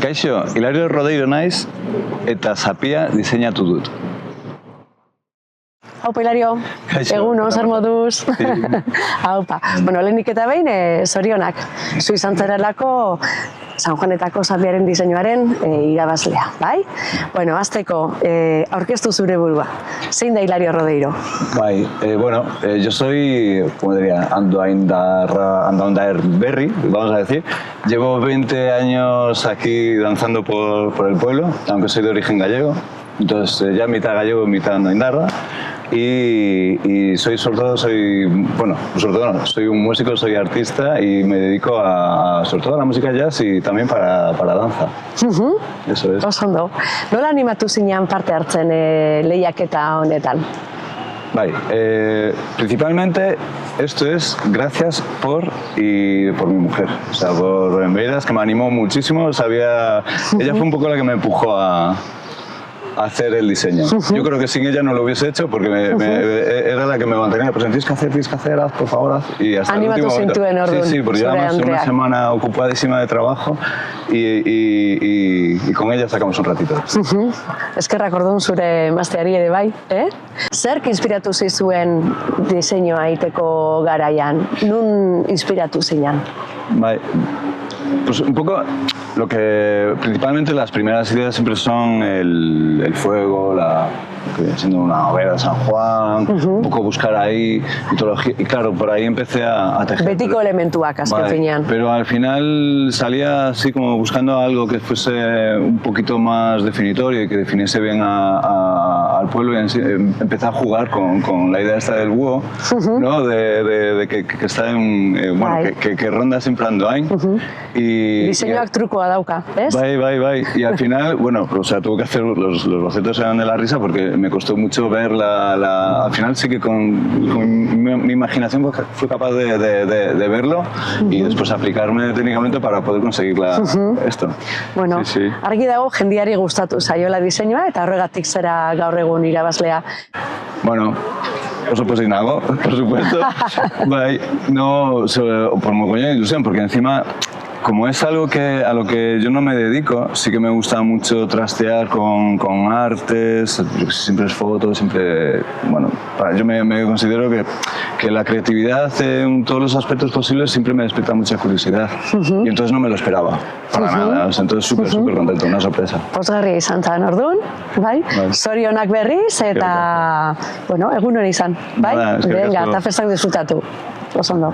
Kaixo, Hilario Rodeiro naiz eta zapia diseinatu dut. Haupa, Hilario. Eguno, zer moduz. Haupa. Bueno, lehenik eta behin, zorionak. Zu izan zarelako San Juanetako zapiaren diseinuaren irabazlea, bai? Bueno, azteko, aurkeztu zure burua. Zein da Hilario Rodeiro? Bai, bueno, yo soy, como diría, andaundar berri, vamos a decir. Llevo 20 años aquí danzando por el pueblo, aunque soy de origen gallego. Entonces, ya mitad gallego, mitad andaindarra. Y soy sobre todo, soy un músico, soy artista y me dedico sobre todo a la música jazz y también para danza. Eso es. Oso ondo. Nola animatu zinean parte hartzen lehiaketa honetan? Bai, principalmente esto es gracias por mi mujer, o sea, por Meiras, que me animó muchísimo, ella fue un poco la que me empujó a hacer el diseño. Yo creo que sin ella no lo hubiese hecho porque era la que me mantenía, pues tienes que hacer, haz, por favor, haz. Y hasta el último momento. Sí, porque llevamos una semana ocupadísima de trabajo y con ella sacamos un ratito. Eskerrak orduan zure emazteari ere bai, Zerk inspiratu zizuen diseinua egiteko garaian? Nun inspiratu zinan? Bai, pues un poco lo que principalmente las primeras ideas siempre son el fuego, que viene siendo una hoguera de San Juan, un poco buscar ahí mitología, y claro, por ahí empecé a tejer. Betiko elementuak, azken finean. Pero al final salía así como buscando algo que fuese un poquito más definitorio y que definiese bien al pueblo y empecé a jugar con la idea esta del búho, ¿no? De que está que ronda siempre Andoain. Diseñoak trukoa dauka, ¿ves? Bai. Y al final, bueno, o sea, tuve que hacer, los bocetos eran de la risa porque me costó mucho ver al final sí que con mi imaginación fui capaz de verlo y después aplicarme técnicamente para poder conseguir esto. Bueno, argi dago jendiari gustatu zaiola diseinua eta horregatik zera gaur egun irabazlea. Bueno, oso pozik nago, por supuesto. Bai, no, por mogollón de ilusión, porque encima como es algo a lo que yo no me dedico, sí que me gusta mucho trastear con artes, siempre es fotos, siempre, bueno, yo me considero que la creatividad en todos los aspectos posibles siempre me despierta mucha curiosidad y entonces no me lo esperaba, para nada, o sea, entonces súper contento, una sorpresa. Pozgarria izan zen orduan, bai? Zorionak berriz eta, bueno, egun hori izan, bai? Venga, eta festak disfrutatu, oso ondo.